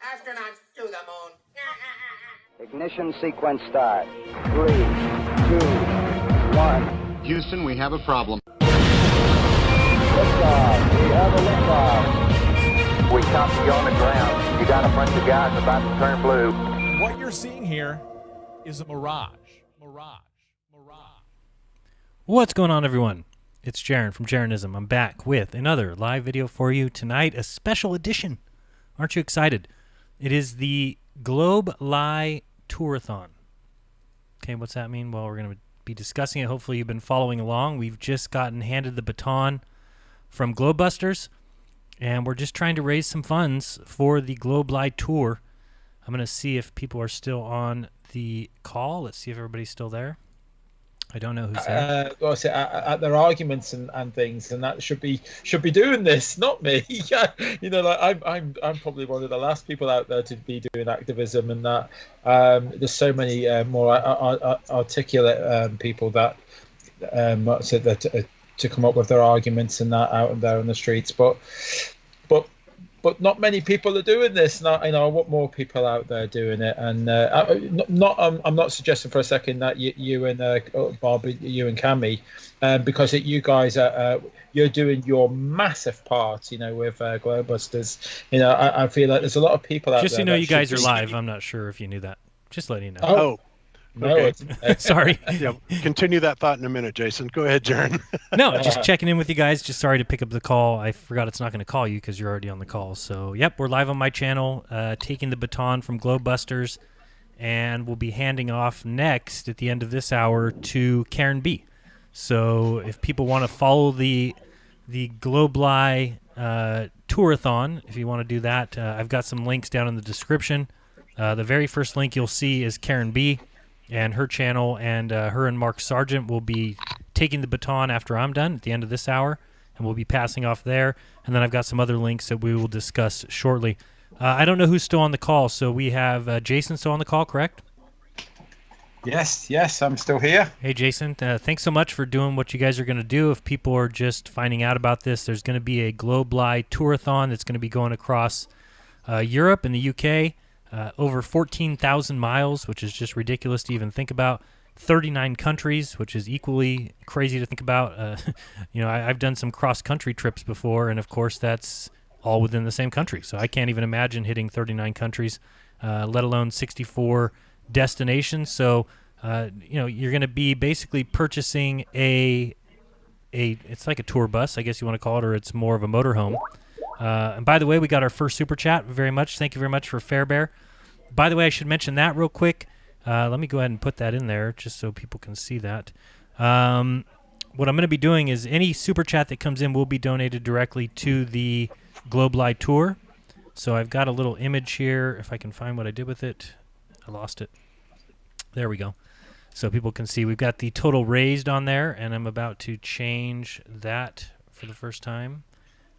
Astronauts to the moon. Ignition sequence start. 3, 2, 1. Houston, we have a problem. Liftoff. We have a liftoff. We copy you on the ground. You got a bunch of guys about to turn blue. What you're seeing here is a mirage. What's going on, everyone? It's Jaron from Jeranism. I'm back with another live video for you tonight, a special edition. Aren't you excited? It is the Globe Lie Tour-a-thon. Okay, what's that mean? Well, we're going to be discussing it. Hopefully you've been following along. We've just gotten handed the baton from Globebusters, and we're just trying to raise some funds for the Globe Lie Tour. I'm going to see if people are still on the call. Let's see if everybody's still there. I don't know who's there. At their arguments and things, and that should be doing this, not me. You know, like I'm probably one of the last people out there to be doing activism, and that there's so many more articulate people that to come up with their arguments and that out there on the streets, but not many people are doing this. Now, I want more people out there doing it, and I'm not suggesting for a second that you and Bob, you and Cammy, because you guys are you're doing your massive part, with Globebusters. I feel like there's a lot of people out there. Just so you know, you guys are live. I'm not sure if you knew that. Just letting you know. Oh. No, okay. Sorry. Yeah, continue that thought in a minute, Jason. Go ahead, Jaron. No, just checking in with you guys. Just sorry to pick up the call. I forgot it's not going to call you because you're already on the call. So, yep, we're live on my channel, taking the baton from Globebusters, and we'll be handing off next at the end of this hour to Karen B. So, if people want to follow the Globe Lie Tour-a-thon, if you want to do that, I've got some links down in the description. The very first link you'll see is Karen B. and her channel, and her and Mark Sargent will be taking the baton after I'm done at the end of this hour, and we'll be passing off there. And then I've got some other links that we will discuss shortly. I don't know who's still on the call, so we have Jason still on the call, correct? Yes, I'm still here. Hey, Jason, thanks so much for doing what you guys are going to do. If people are just finding out about this, there's going to be a Globe Lie Tour-a-thon that's going to be going across Europe and the UK. Over 14,000 miles, which is just ridiculous to even think about. 39 countries, which is equally crazy to think about. I've done some cross-country trips before, and of course that's all within the same country. So I can't even imagine hitting 39 countries, let alone 64 destinations. So, you're going to be basically purchasing it's like a tour bus, I guess you want to call it, or it's more of a motorhome. And by the way, we got our first super chat. Thank you very much for Fairbear. By the way, I should mention that real quick. Let me go ahead and put that in there just so people can see that. What I'm going to be doing is any super chat that comes in will be donated directly to the Globe Lie Tour. So I've got a little image here. If I can find what I did with it. I lost it. There we go. so people can see. We've got the total raised on there, and I'm about to change that for the first time.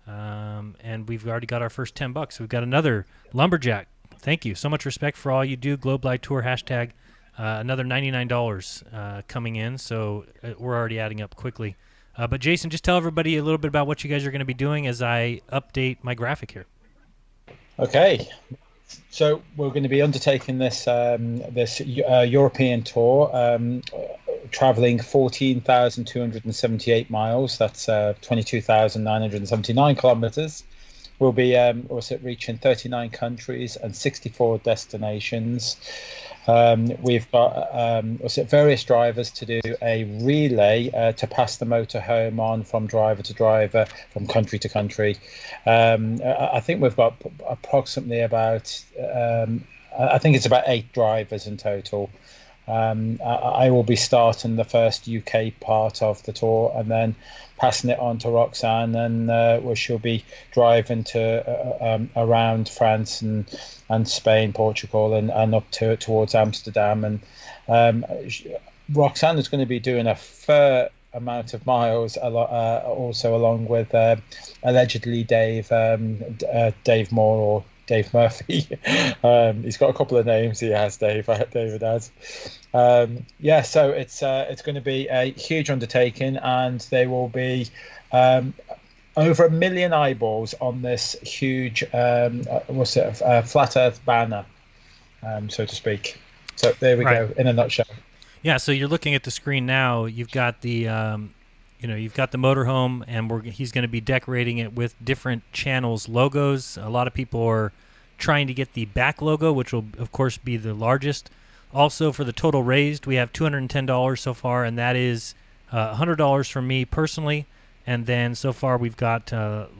And we've already got our first $10. We've got another lumberjack. Thank you. So much respect for all you do. Globe Light Tour hashtag. Another $99 coming in, so we're already adding up quickly. But Jason, just tell everybody a little bit about what you guys are going to be doing as I update my graphic here. Okay, so we're going to be undertaking this European tour, traveling 14,278 miles. That's 22,979 kilometers. We'll be also reaching 39 countries and 64 destinations. We've got various drivers to do a relay to pass the motorhome on from driver to driver, from country to country. I think we've got approximately about, I think it's about 8 drivers in total. I will be starting the first UK part of the tour and then passing it on to Roxanne, and where she'll be driving to around France and Spain, Portugal, and up towards Amsterdam. And Roxanne is going to be doing a fair amount of miles, also along with allegedly Dave Moore or Dave Murphy. He's got a couple of names. He has David has. So it's going to be a huge undertaking, and there will be over 1 million eyeballs on this huge flat Earth banner, so to speak. So there we go in a nutshell. Yeah. So you're looking at the screen now. You've got the you've got the motorhome, and he's going to be decorating it with different channels logos. A lot of people are trying to get the back logo, which will of course be the largest. Also, for the total raised, we have $210 so far, and that is $100 from me personally. And then so far we've got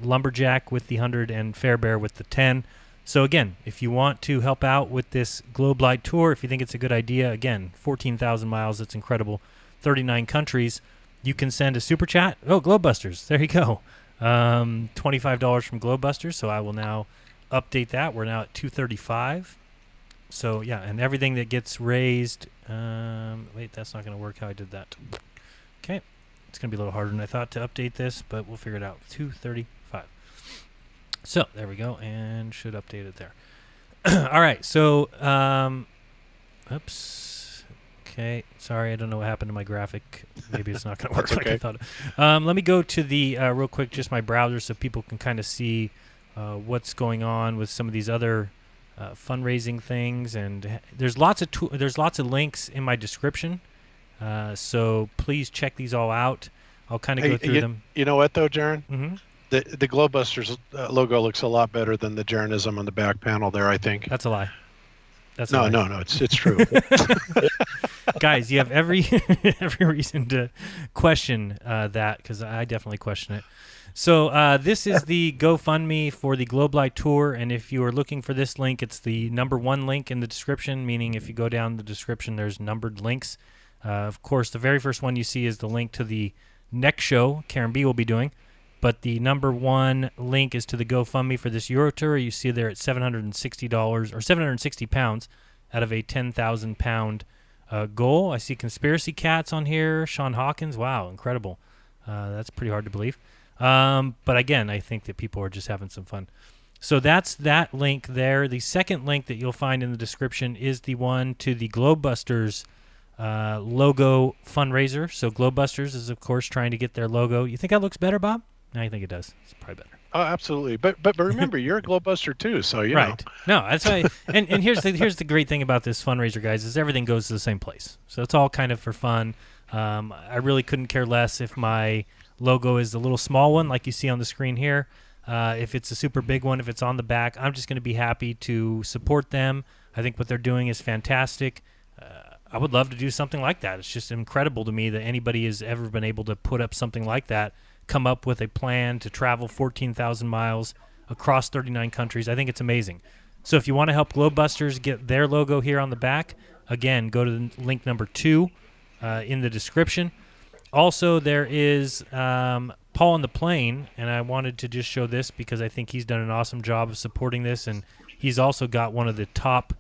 Lumberjack with the 100 and Fairbear with the 10. So again, if you want to help out with this Globe Light Tour, if you think it's a good idea, again, 14,000 miles, it's incredible, 39 countries. You can send a super chat. Oh, Globebusters. There you go. $25 from Globebusters. So I will now update that. We're now at $235. So, yeah, and everything that gets raised. Wait, that's not going to work how I did that. Okay. It's going to be a little harder than I thought to update this, but we'll figure it out. $235. So, there we go. And should update it there. All right. So, oops. Okay, sorry, I don't know what happened to my graphic. Maybe it's not going to work like I thought. Let me go to the real quick, just my browser, so people can kind of see what's going on with some of these other fundraising things. And there's lots of links in my description, so please check these all out. I'll kind of go through them. You know what though, Jaron? Mm-hmm. The Globebusters logo looks a lot better than the jeranism on the back panel there, I think. That's a lie. No, it's true. Guys, you have every reason to question that, because I definitely question it. So this is the GoFundMe for the Globe Light Tour, and if you are looking for this link, it's the #1 link in the description, meaning if you go down the description, there's numbered links. Of course, the very first one you see is the link to the next show Karen B will be doing, but the #1 link is to the GoFundMe for this Euro Tour. You see there at $760 or 760 pounds out of a 10,000 pound goal. I see Conspiracy Cats on here. Sean Hawkins. Wow, incredible. That's pretty hard to believe. But again, I think that people are just having some fun. So that's that link there. The second link that you'll find in the description is the one to the Globebusters logo fundraiser. So Globebusters is, of course, trying to get their logo. You think that looks better, Bob? No, I think it does. It's probably better. Oh, absolutely. But remember, you're a Globebuster too, so you know. No, that's why. And here's the great thing about this fundraiser, guys, is everything goes to the same place. So it's all kind of for fun. I really couldn't care less if my logo is a little small one, like you see on the screen here. If it's a super big one, if it's on the back, I'm just going to be happy to support them. I think what they're doing is fantastic. I would love to do something like that. It's just incredible to me that anybody has ever been able to put up something like that, come up with a plan to travel 14,000 miles across 39 countries. I think it's amazing. So if you want to help Globebusters get their logo here on the back, again, go to the link #2 in the description. Also, there is Paul on the Plane, and I wanted to just show this because I think he's done an awesome job of supporting this, and he's also got one of the top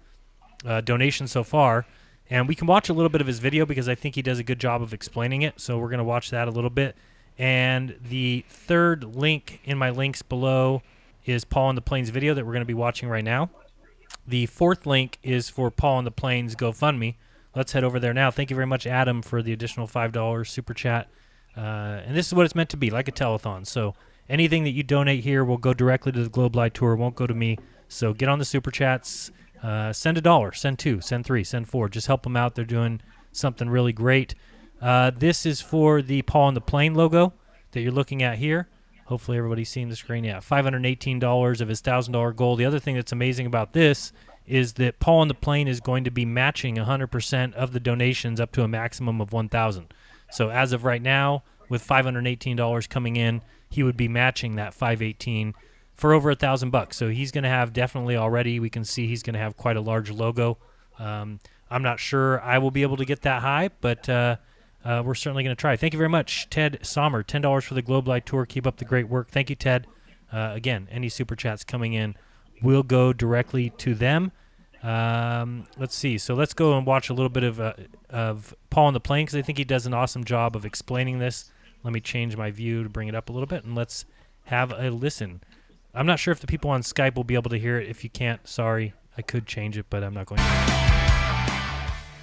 donations so far. And we can watch a little bit of his video because I think he does a good job of explaining it. So we're going to watch that a little bit. And the third link in my links below is Paul on the Plains video that we're going to be watching right now. The fourth link is for Paul on the Plains GoFundMe. Let's head over there now. Thank you very much, Adam, for the additional $5 super chat. And this is what it's meant to be, like a telethon. So anything that you donate here will go directly to the Globe Light Tour. It won't go to me. So get on the super chats. Send $1, send $2, send $3, send $4. Just help them out. They're doing something really great. This is for the Paul on the Plane logo that you're looking at here. Hopefully everybody's seeing the screen. Yeah, $518 of his $1,000 goal. The other thing that's amazing about this is that Paul on the Plane is going to be matching 100% of the donations up to a maximum of $1,000. So as of right now, with $518 coming in, he would be matching that $518 for over $1,000. So he's going to have definitely already, we can see he's going to have quite a large logo. I'm not sure I will be able to get that high, but we're certainly going to try. Thank you very much, Ted Sommer. $10 for the Globe Light Tour. Keep up the great work. Thank you, Ted. Again, any super chats coming in will go directly to them. Let's see. So let's go and watch a little bit of Paul on the Plane because I think he does an awesome job of explaining this. Let me change my view to bring it up a little bit, and let's have a listen. I'm not sure if the people on Skype will be able to hear it. If you can't, sorry. I could change it, but I'm not going to.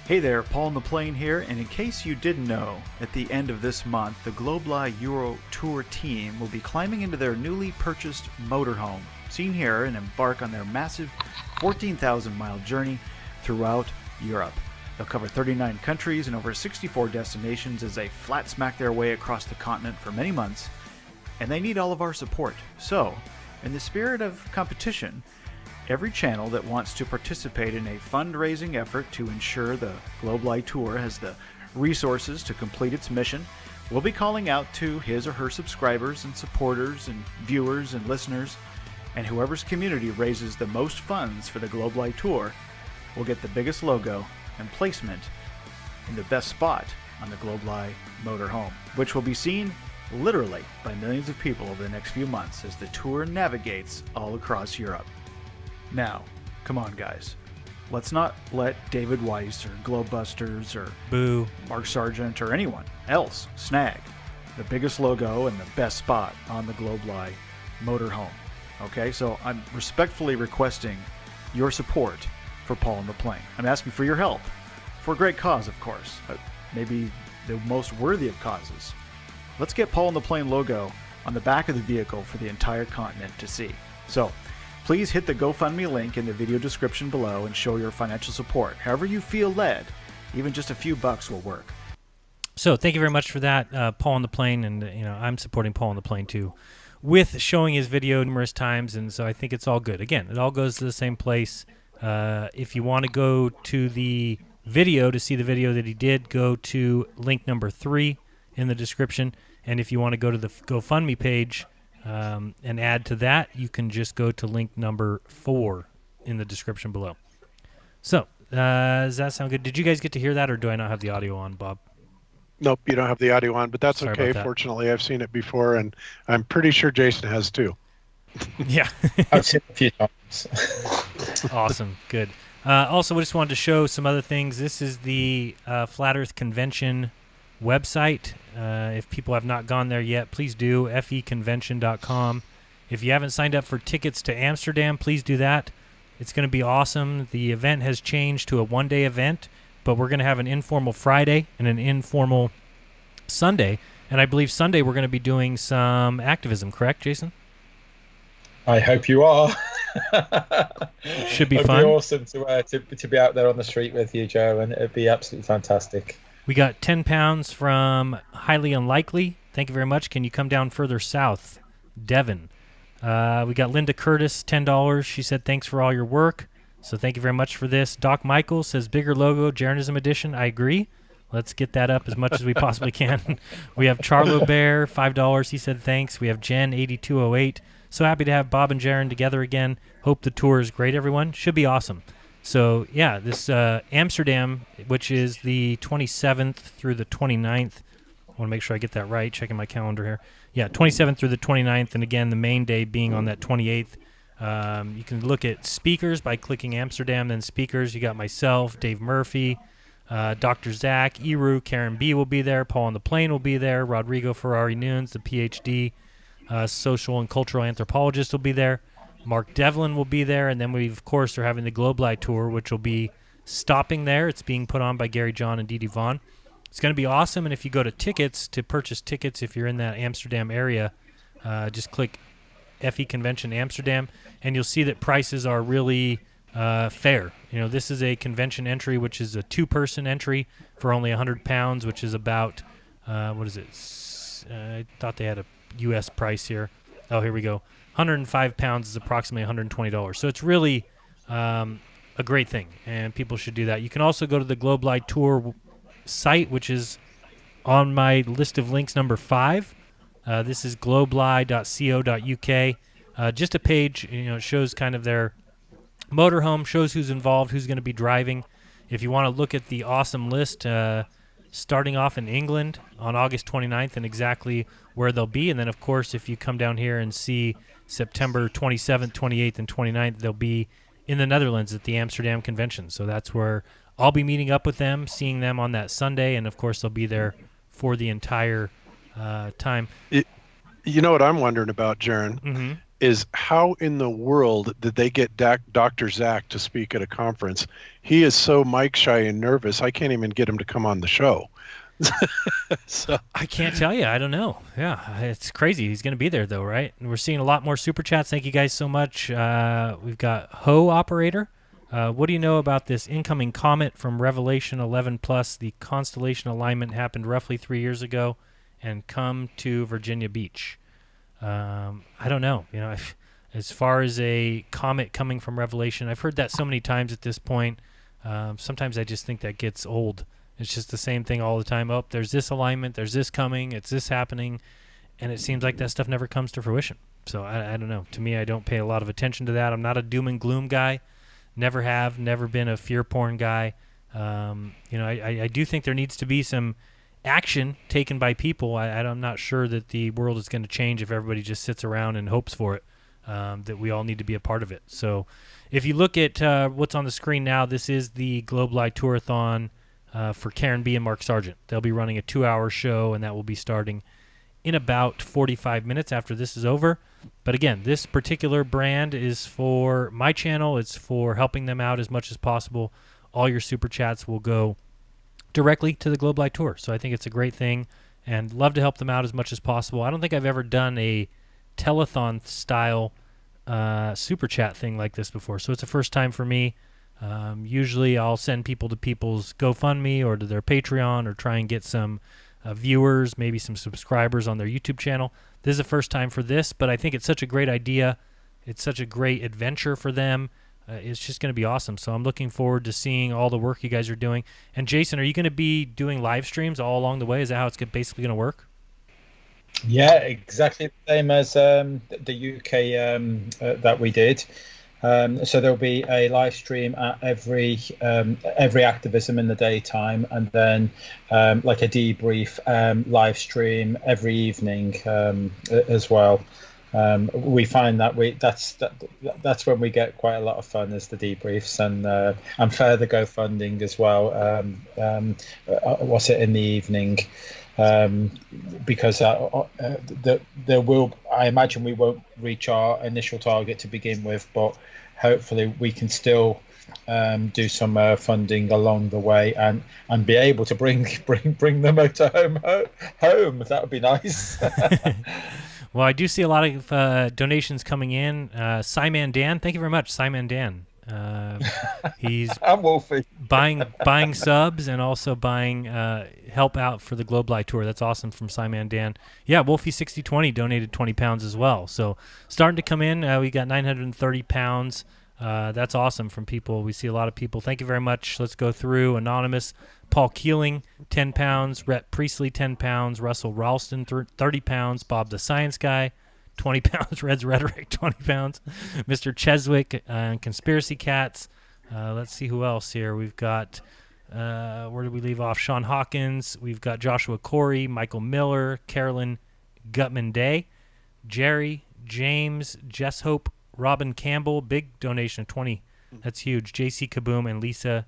Hey there, Paul on the Plane here, and in case you didn't know, at the end of this month, the Globli Euro Tour team will be climbing into their newly purchased motorhome, seen here, and embark on their massive 14,000-mile journey throughout Europe. They'll cover 39 countries and over 64 destinations as they flat smack their way across the continent for many months, and they need all of our support. So, in the spirit of competition, every channel that wants to participate in a fundraising effort to ensure the Globli Tour has the resources to complete its mission will be calling out to his or her subscribers and supporters and viewers and listeners, and whoever's community raises the most funds for the Globli Tour will get the biggest logo and placement in the best spot on the Globli motorhome, which will be seen literally by millions of people over the next few months as the tour navigates all across Europe. Now, come on guys, let's not let David Weiss or Globebusters or Boo, Mark Sargent or anyone else snag the biggest logo and the best spot on the Globli motorhome. Okay, so I'm respectfully requesting your support for Paul on the Plane. I'm asking for your help for a great cause, of course, maybe the most worthy of causes. Let's get Paul on the Plane logo on the back of the vehicle for the entire continent to see. So please hit the GoFundMe link in the video description below and show your financial support. However you feel led, even just a few bucks will work. So thank you very much for that, Paul on the Plane, and I'm supporting Paul on the Plane too, with showing his video numerous times, and so I think it's all good. Again, it all goes to the same place. If you want to go to the video to see the video that he did, go to link number 3 in the description, and if you want to go to the GoFundMe page and add to that, you can just go to link number 4 in the description below. So, does that sound good? Did you guys get to hear that, or do I not have the audio on, Bob? Nope, you don't have the audio on, but that's Sorry okay. about that. Fortunately, I've seen it before, and I'm pretty sure Jason has too. Yeah. I've seen it a few times. Awesome. Good. Also, we just wanted to show some other things. This is the Flat Earth Convention website. If people have not gone there yet, please do, feconvention.com. If you haven't signed up for tickets to Amsterdam, please do that. It's going to be awesome. The event has changed to a one-day event, but we're going to have an informal Friday and an informal Sunday. And I believe Sunday we're going to be doing some activism, correct, Jason? I hope you are. Should be It'd fun. be awesome to be out there on the street with you, Joe, and it'd be absolutely fantastic. We got 10 pounds from Highly Unlikely. Thank you very much. Can you come down further south? Devon. We got Linda Curtis, $10. She said, thanks for all your work. So thank you very much for this. Doc Michael says, bigger logo, Jeranism edition. I agree. Let's get that up as much as we possibly can. We have Charlo Bear, $5. He said, thanks. We have Jen, 8208. So happy to have Bob and Jaron together again. Hope the tour is great, everyone. Should be awesome. So, yeah, this Amsterdam, which is the 27th through the 29th. I want to make sure I get that right, checking my calendar here. Yeah, 27th through the 29th, and again, the main day being on that 28th. You can look at speakers by clicking Amsterdam, then speakers. You got myself, Dave Murphy, Dr. Zach, Eru, Karen B will be there. Paul on the Plane will be there. Rodrigo Ferrari Nunes, the PhD social and cultural anthropologist, will be there. Mark Devlin will be there. And then we, of course, are having the Globeli Tour, which will be stopping there. It's being put on by Gary John and Dee Dee Vaughn. It's going to be awesome. And if you go to tickets, to purchase tickets, if you're in that Amsterdam area, just click FE Convention Amsterdam, and you'll see that prices are really fair. You know, this is a convention entry, which is a two-person entry for only £100, which is about, what is it? I thought they had a U.S. price here. Oh, here we go. £105 is approximately $120. So it's really a great thing, and people should do that. You can also go to the Globeli Tour site, which is on my list of links number 5. This is globeli.co.uk. Just a page, you know, it shows kind of their motorhome, shows who's involved, who's going to be driving. If you want to look at the awesome list, starting off in England on August 29th and exactly where they'll be. And then, of course, if you come down here and see September 27th, 28th, and 29th, they'll be in the Netherlands at the Amsterdam Convention. So that's where I'll be meeting up with them, seeing them on that Sunday. And, of course, they'll be there for the entire time. You know what I'm wondering about, Jaron, Mm-hmm. is how in the world did they get Dr. Zach to speak at a conference? He is so mic shy and nervous, I can't even get him to come on the show. So I can't tell you. I don't know. Yeah, it's crazy. He's going to be there, though, right? And we're seeing a lot more super chats. Thank you guys so much. We've got Ho Operator. What do you know about this incoming comet from Revelation 11 Plus? The constellation alignment happened roughly 3 years ago and come to Virginia Beach. I don't know. You know, as far as a comet coming from Revelation, I've heard that so many times at this point. Sometimes I just think that gets old. It's just the same thing all the time. Oh, there's this alignment, there's this coming, it's this happening, and it seems like that stuff never comes to fruition. So I don't know. To me, I don't pay a lot of attention to that. I'm not a doom and gloom guy. Never have. Never been a fear porn guy. You know, I do think there needs to be some action taken by people. I'm not sure that the world is going to change if everybody just sits around and hopes for it. That we all need to be a part of it. So if you look at what's on the screen now, this is the Globeli Tour-a-thon for Karen B and Mark Sargent. They'll be running a 2-hour show, and that will be starting in about 45 minutes after this is over. But again, this particular brand is for my channel. It's for helping them out as much as possible. All your super chats will go directly to the Globeli Tour. So I think it's a great thing and love to help them out as much as possible. I don't think I've ever done a telethon style super chat thing like this before. So it's a first time for me. Usually I'll send people to people's GoFundMe or to their Patreon or try and get some viewers, maybe some subscribers on their YouTube channel. This is the first time for this, but I think it's such a great idea. It's such a great adventure for them. It's just going to be awesome. So I'm looking forward to seeing all the work you guys are doing. And Jason, are you going to be doing live streams all along the way? Is that how it's basically going to work? Yeah, exactly the same as the UK that we did. So there'll be a live stream at every activism in the daytime, and then like a debrief live stream every evening as well. We find that that's when we get quite a lot of fun, is the debriefs and further GoFunding as well. What's it in the evening? Because there will, I imagine we won't reach our initial target to begin with, but hopefully we can still do some funding along the way and be able to bring the motorhome home. That would be nice. Well, I do see a lot of donations coming in. Simon Dan, thank you very much, Simon Dan. He's I'm Wolfie. buying subs and also buying help out for the Globeli Tour. That's awesome from Simon Dan. Yeah, Wolfie6020 donated £20 as well. So starting to come in. We got £930. That's awesome from people. We see a lot of people. Thank you very much. Let's go through. Anonymous, Paul Keeling, £10. Rhett Priestley, £10. Russell Ralston, £30. Bob the Science Guy, £20. Red's Rhetoric, £20. Mr. Cheswick and Conspiracy Cats. Let's see who else here. We've got, where did we leave off? Sean Hawkins. We've got Joshua Corey, Michael Miller, Carolyn Gutman Day, Jerry, James, Jess Hope, Robin Campbell. Big donation of 20. That's huge. JC Kaboom and Lisa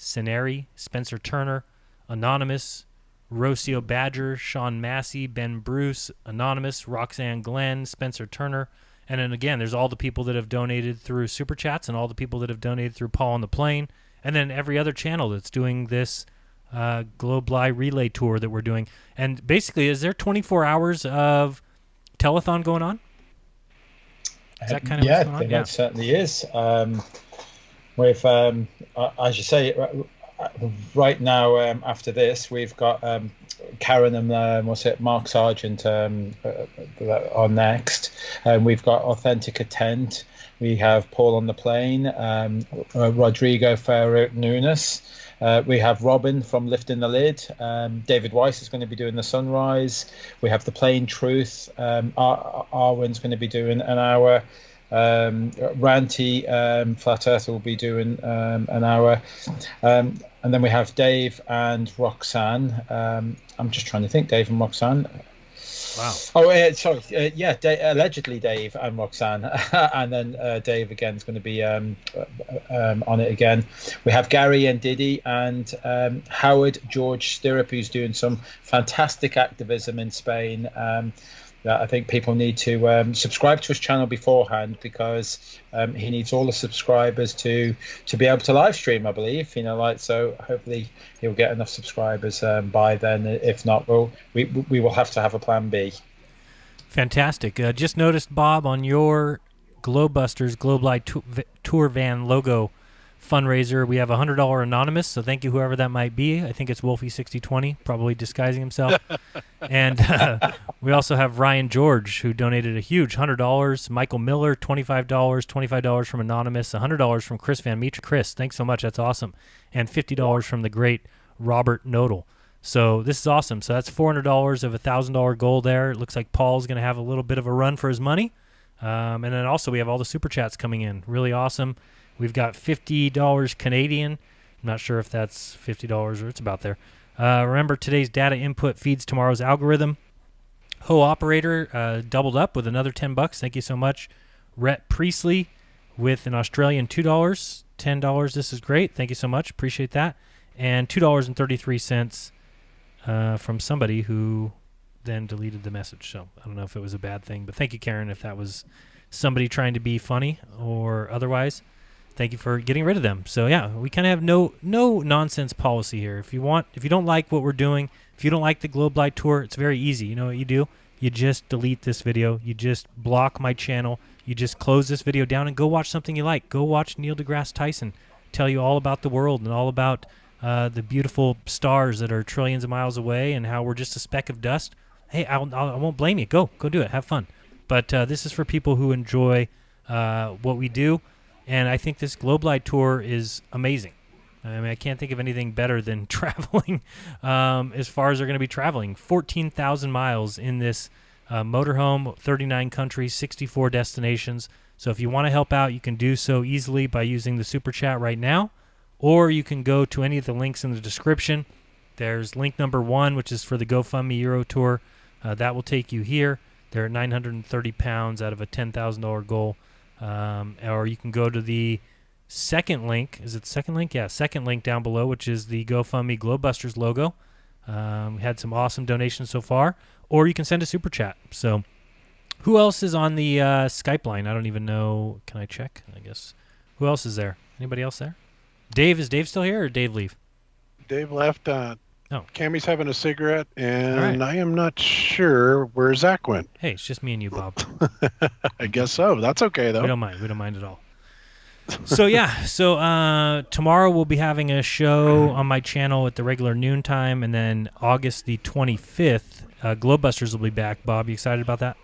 Cineri, Spencer Turner, Anonymous, Rocio Badger, Sean Massey, Ben Bruce, Anonymous, Roxanne Glenn, Spencer Turner. And then again, there's all the people that have donated through Super Chats and all the people that have donated through Paul on the Plane. And then every other channel that's doing this Globe Live Relay Tour that we're doing. And basically, is there 24 hours of telethon going on? Is that kind of what's going on? That certainly is. With, as you say, right now, after this, we've got Karen and Mark Sargent on next. We've got Authentic Attent. We have Paul on the Plane, Rodrigo Ferrer Nunes. We have Robin from Lifting the Lid. David Weiss is going to be doing the Sunrise. We have The Plain Truth. Arwen's going to be doing an hour. Ranty Flat Earth will be doing an hour. And then we have Dave and Roxanne. I'm just trying to think, Dave and Roxanne. Wow. Oh, sorry. Allegedly Dave and Roxanne. And then Dave again is going to be on it again. We have Gary and Diddy and Howard George Stirrup, who's doing some fantastic activism in Spain. I think people need to subscribe to his channel beforehand, because he needs all the subscribers to be able to live stream, I believe. So hopefully he'll get enough subscribers by then. If not, we will have to have a plan B. Fantastic. Just noticed, Bob, on your Globebusters Globe Live Tour Van logo fundraiser, we have a $100 anonymous, so thank you, whoever that might be. I think it's Wolfie6020, probably disguising himself. And we also have Ryan George, who donated a huge $100. Michael Miller, $25. $25 from Anonymous. $100 from Chris Van Metre. Chris, thanks so much. That's awesome. And $50 from the great Robert Nodal. So this is awesome. So that's $400 of $1,000 goal there. It looks like Paul's going to have a little bit of a run for his money. And then also we have all the Super Chats coming in. Really awesome. We've got $50 Canadian. I'm not sure if that's $50 or it's about there. Remember, today's data input feeds tomorrow's algorithm. Ho Operator doubled up with another $10. Thank you so much. Rhett Priestley with an Australian $2. $10. This is great. Thank you so much. Appreciate that. And $2.33 from somebody who then deleted the message. So I don't know if it was a bad thing, but thank you, Karen, if that was somebody trying to be funny or otherwise. Thank you for getting rid of them. So yeah, we kind of have no nonsense policy here. If you don't like what we're doing, if you don't like the Globe Live Tour, it's very easy. You know what you do? You just delete this video. You just block my channel. You just close this video down and go watch something you like. Go watch Neil deGrasse Tyson tell you all about the world and all about the beautiful stars that are trillions of miles away and how we're just a speck of dust. Hey, I won't blame you. Go do it. Have fun. But this is for people who enjoy what we do. And I think this Globe Live Tour is amazing. I mean, I can't think of anything better than traveling as far as they're going to be traveling. 14,000 miles in this motorhome, 39 countries, 64 destinations. So if you want to help out, you can do so easily by using the Super Chat right now, or you can go to any of the links in the description. There's link number 1, which is for the GoFundMe Euro Tour. That will take you here. They're 930 pounds out of a $10,000 goal. Or you can go to the second link. Is it the second link? Yeah, second link down below, which is the GoFundMe Globebusters logo. We had some awesome donations so far. Or you can send a Super Chat. So who else is on the Skype line? I don't even know. Can I check? I guess. Who else is there? Anybody else there? Dave, is Dave still here or did Dave leave? Dave left. Cammy's having a cigarette, and right. I am not sure where Zach went. Hey, it's just me and you, Bob. I guess so. That's okay, though. We don't mind. We don't mind at all. So, yeah. So, tomorrow we'll be having a show on my channel at the regular noon time, and then August the 25th, Globebusters will be back. Bob, you excited about that?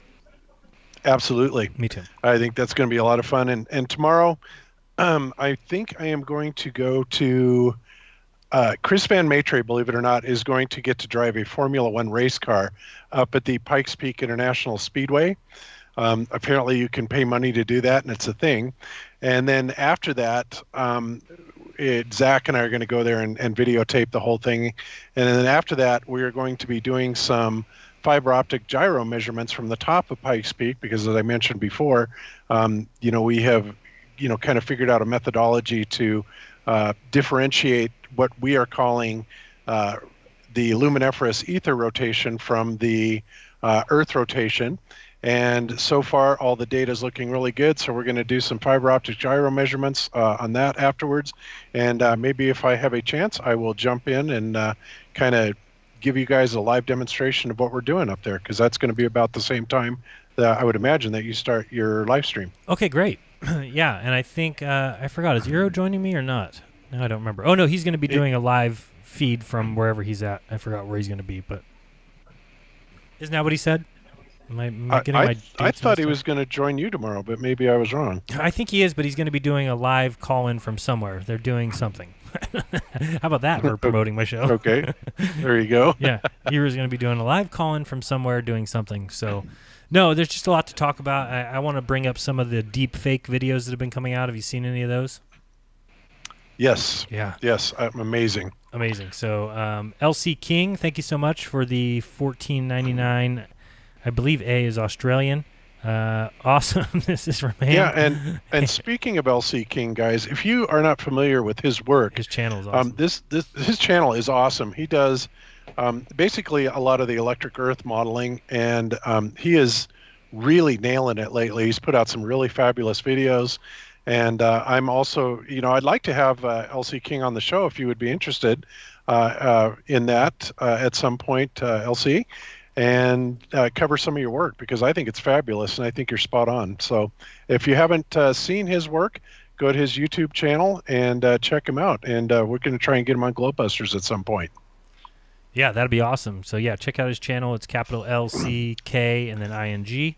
Absolutely. Me too. I think that's going to be a lot of fun. And tomorrow, I think I am going to go to... Chris Van Maitre, believe it or not, is going to get to drive a Formula One race car up at the Pikes Peak International Speedway. Apparently you can pay money to do that, and it's a thing. And then after that, Zach and I are going to go there and videotape the whole thing. And then after that, we are going to be doing some fiber optic gyro measurements from the top of Pikes Peak, because as I mentioned before, we have, kind of figured out a methodology to differentiate what we are calling the luminiferous ether rotation from the Earth rotation. And so far, all the data is looking really good. So we're going to do some fiber optic gyro measurements on that afterwards. And maybe if I have a chance, I will jump in and kind of give you guys a live demonstration of what we're doing up there, because that's going to be about the same time that I would imagine that you start your live stream. Okay, great. Yeah, and I think, I forgot, is Eero joining me or not? No, I don't remember. Oh, no, he's going to be doing a live feed from wherever he's at. I forgot where he's going to be, but isn't that what he said? Am I getting my dates I thought he messed was going to join you tomorrow, but maybe I was wrong. up? I think he is, but he's going to be doing a live call-in from somewhere. They're doing something. How about that for promoting my show? Okay, there you go. Yeah, Eero's going to be doing a live call-in from somewhere doing something. So, no, there's just a lot to talk about. I want to bring up some of the deep fake videos that have been coming out. Have you seen any of those? Yes. Yeah. Yes, amazing. Amazing. So, LC King, thank you so much for the $14.99. I believe A is Australian. Awesome. This is from him. Yeah, and speaking of LC King, guys, if you are not familiar with his work, His channel is awesome. his channel is awesome. He does basically a lot of the electric earth modeling, and he is really nailing it lately. He's put out some really fabulous videos, and I'm also, I'd like to have LC King on the show if you would be interested in that at some point, LC. And cover some of your work, because I think it's fabulous and I think you're spot on. So if you haven't seen his work, go to his YouTube channel and check him out. And we're going to try and get him on Globebusters at some point. Yeah, that'd be awesome. So, yeah, check out his channel. It's capital LCK and then ING.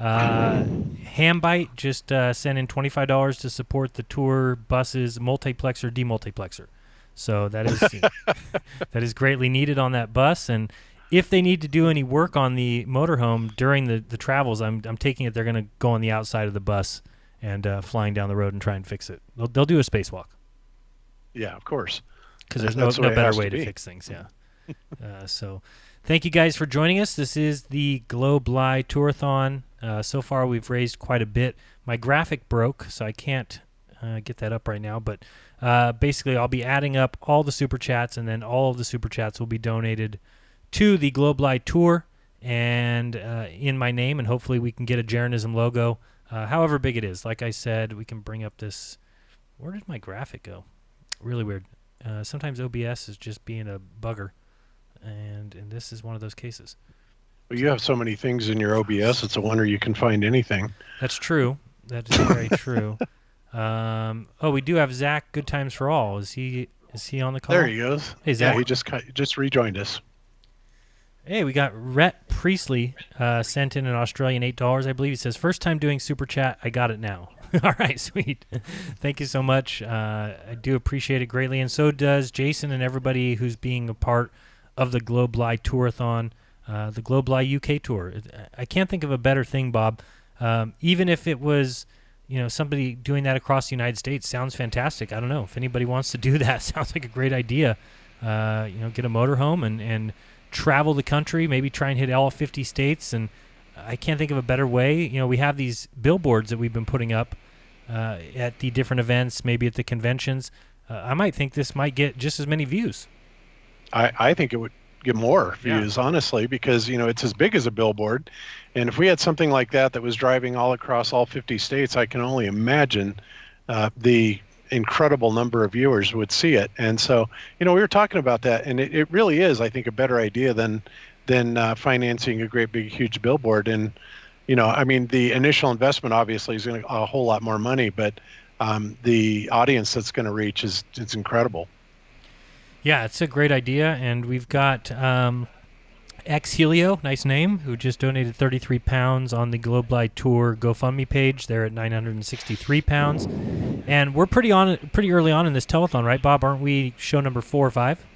Hambite just sent in $25 to support the tour buses multiplexer, demultiplexer. So that is that is greatly needed on that bus. And if they need to do any work on the motorhome during the travels, I'm taking it they're going to go on the outside of the bus and flying down the road and try and fix it. They'll do a spacewalk. Yeah, of course. Because there's no better way to fix things, yeah. So thank you guys for joining us. This is the GlobeLi Tourathon. So far we've raised quite a bit. My graphic broke, so I can't get that up right now. But basically I'll be adding up all the Super Chats, and then all of the Super Chats will be donated to the GlobeLi Tour and in my name, and hopefully we can get a Jeranism logo, however big it is. Like I said, we can bring up this. Where did my graphic go? Really weird. Sometimes OBS is just being a bugger, and this is one of those cases. Well, you have so many things in your OBS, it's a wonder you can find anything. That's true. That is very true. We do have Zach, Good Times for All. Is he on the call? There he goes. Hey, Zach. Yeah, he just rejoined us. Hey, we got Rhett Priestley sent in an Australian $8, I believe. He says, first time doing Super Chat, I got it now. All right, sweet. Thank you so much. I do appreciate it greatly, and so does Jason and everybody who's being a part of the GlobeLi Tourathon, the GlobeLi UK Tour. I can't think of a better thing, Bob. Even if it was, somebody doing that across the United States, sounds fantastic. I don't know. If anybody wants to do that, sounds like a great idea. Get a motorhome and travel the country, maybe try and hit all 50 states, and I can't think of a better way. We have these billboards that we've been putting up at the different events, maybe at the conventions. I might think this might get just as many views. I think it would get more views, honestly, because it's as big as a billboard, and if we had something like that was driving all across all 50 states, I can only imagine the incredible number of viewers would see it. And so, we were talking about that, and it really is, I think, a better idea than financing a great big huge billboard. And the initial investment obviously is going to a whole lot more money, but the audience that's going to reach it's incredible. Yeah, it's a great idea. And we've got X Helio, nice name, who just donated £33 on the GlobeLi Tour GoFundMe page. They're at £963. And we're pretty early on in this telethon, right, Bob? Aren't we show number 4 or 5?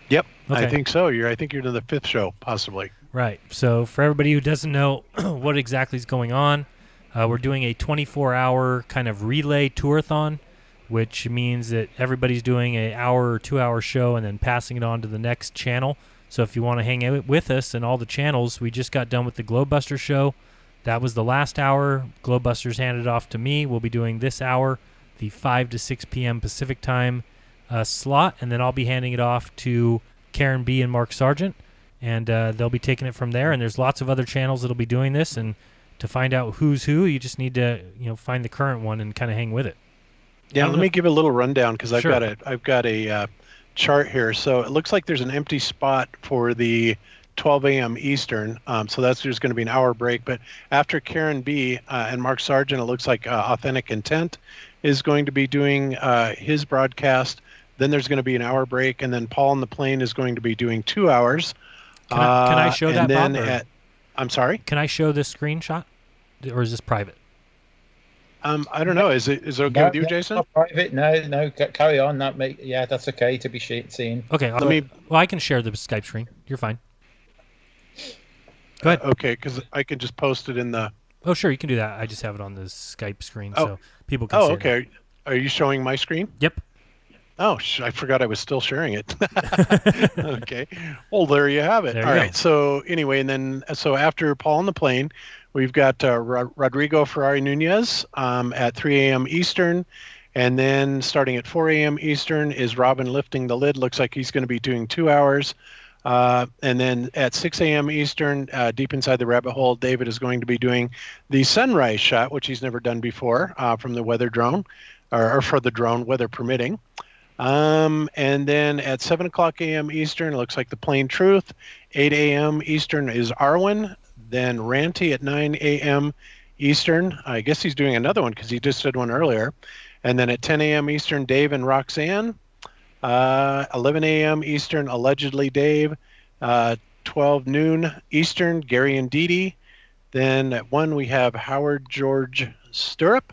Yep, okay. I think so. I think you're to the 5th show, possibly. Right. So for everybody who doesn't know what exactly is going on, we're doing a 24-hour kind of relay tourathon, which means that everybody's doing an hour or 2-hour show and then passing it on to the next channel. So if you want to hang out with us and all the channels, we just got done with the Globebusters show. That was the last hour. Globebusters handed off to me. We'll be doing this hour, the 5 to 6 p.m. Pacific time. slot, and then I'll be handing it off to Karen B and Mark Sargent, and they'll be taking it from there. And there's lots of other channels that'll be doing this, and to find out who's who, you just need to find the current one and kind of hang with it. Yeah, let me give a little rundown because I've Sure. got a chart here. So it looks like there's an empty spot for the 12 a.m. Eastern. So there's going to be an hour break. But after Karen B and Mark Sargent, it looks like Authentic Intent is going to be doing his broadcast. Then there's going to be an hour break, and then Paul on the Plane is going to be doing 2 hours. Can I show that, then Bob? Or- I'm sorry? Can I show this screenshot, or is this private? I don't know. Is it okay with you, Jason? Not private. No. Carry on. That's okay to be seen. Okay, well, I can share the Skype screen. You're fine. Go ahead. Okay, because I can just post it in the... Oh, sure, you can do that. I just have it on the Skype screen, Oh. so people can see it. Okay. Are you showing my screen? Yep. Oh, I forgot I was still sharing it. Okay. Well, there you have it. There you All go. right. So anyway, and then after Paul on the Plane, we've got Rodrigo Ferrari Nunez at 3 a.m. Eastern. And then starting at 4 a.m. Eastern is Robin Lifting the Lid. Looks like he's going to be doing 2 hours. And then at 6 a.m. Eastern, Deep Inside the Rabbit Hole, David is going to be doing the sunrise shot, which he's never done before from the weather drone, or for the drone, weather permitting. And then at 7 o'clock a.m. Eastern, it looks like the Plain Truth. 8 a.m. Eastern is Arwen. Then Ranty at 9 a.m. Eastern. I guess he's doing another one because he just did one earlier. And then at 10 a.m. Eastern, Dave and Roxanne. 11 a.m. Eastern, allegedly Dave. 12 noon Eastern, Gary and Dee Dee. Then at 1, we have Howard George Stirrup.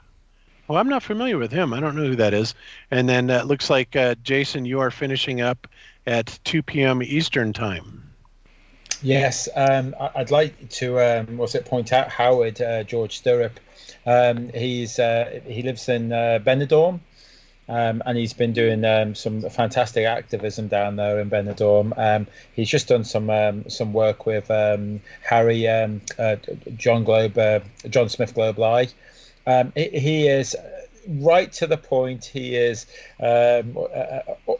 Well, I'm not familiar with him. I don't know who that is. And then it looks like, Jason, you are finishing up at 2 p.m. Eastern time. Yes, I'd like to point out Howard George Stirrup. He lives in Benidorm, and he's been doing some fantastic activism down there in Benidorm. He's just done some work with Harry John Smith Globe Eye. He is right to the point. He is